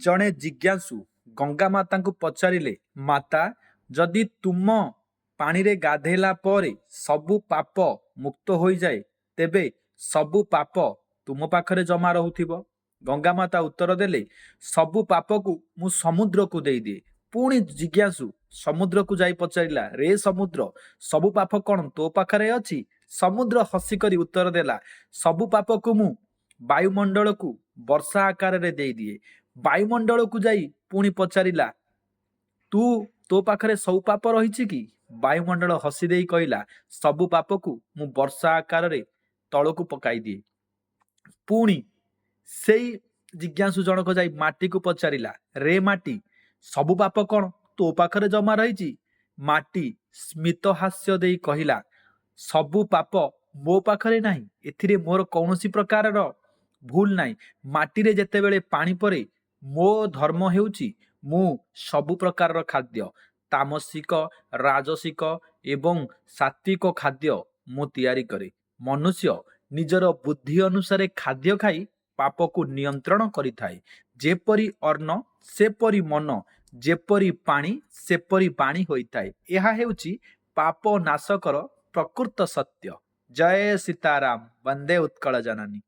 ଜଣେ ଜିଜ୍ଞାସୁ ଗଙ୍ଗା ମାତାଙ୍କୁ ପଚାରିଲେ, ମାତା, ଯଦି ତୁମ ପାଣିରେ ଗାଧେଇଲା ପରେ ସବୁ ପାପ ମୁକ୍ତ ହୋଇଯାଏ, ତେବେ ସବୁ ପାପ ତୁମ ପାଖରେ ଜମା ରହୁଥିବ? ଗଙ୍ଗା ମାତା ଉତ୍ତର ଦେଲେ, ସବୁ ପାପକୁ ମୁଁ ସମୁଦ୍ରକୁ ଦେଇଦିଏ। ପୁଣି ଜିଜ୍ଞାସୁ ସମୁଦ୍ରକୁ ଯାଇ ପଚାରିଲା, ରେ ସମୁଦ୍ର, ସବୁ ପାପ କ'ଣ ତୋ ପାଖରେ ଅଛି? ସମୁଦ୍ର ହସିକରି ଉତ୍ତର ଦେଲା, ସବୁ ପାପକୁ ମୁଁ ବାୟୁମଣ୍ଡଳକୁ ବର୍ଷା ଆକାରରେ ଦେଇଦିଏ। ବାୟୁମଣ୍ଡଳକୁ ଯାଇ ପୁଣି ପଚାରିଲା, ତୋ ପାଖରେ ସବୁ ପାପ ରହିଛି କି? ବାୟୁମଣ୍ଡଳ ହସି ଦେଇ କହିଲା, ସବୁ ପାପକୁ ମୁଁ ବର୍ଷା ଆକାରରେ ତଳକୁ ପକାଇଦିଏ। ପୁଣି ସେଇ ଜିଜ୍ଞାସୁ ଜଣକ ଯାଇ ମାଟିକୁ ପଚାରିଲା, ରେ ମାଟି, ସବୁ ପାପ କ'ଣ ତୋ ପାଖରେ ଜମା ରହିଛି? ମାଟି ସ୍ମିତ ହାସ୍ୟ ଦେଇ କହିଲା, ସବୁ ପାପ ମୋ ପାଖରେ ନାହିଁ। ଏଥିରେ ମୋର କୌଣସି ପ୍ରକାରର ଭୁଲ ନାହିଁ। ମାଟିରେ ଯେତେବେଳେ ପାଣି ପଡ଼େ, ମୋ ଧର୍ମ ହେଉଛି ମୁଁ ସବୁ ପ୍ରକାରର ଖାଦ୍ୟ, ତାମସିକ, ରାଜସିକ ଏବଂ ସାତ୍ଵିକ ଖାଦ୍ୟ ମୁଁ ତିଆରି କରେ। ମନୁଷ୍ୟ ନିଜର ବୁଦ୍ଧି ଅନୁସାରେ ଖାଦ୍ୟ ଖାଇ ପାପକୁ ନିୟନ୍ତ୍ରଣ କରିଥାଏ। ଯେପରି ଅନ୍ନ ସେପରି ମନ, ଯେପରି ପାଣି ସେପରି ବାଣୀ ହୋଇଥାଏ। ଏହା ହେଉଛି ପାପ ନାଶକର ପ୍ରକୃତ ସତ୍ୟ। ଜୟ ସୀତାରାମ, ବନ୍ଦେ ଉତ୍କଳ ଜନନୀ।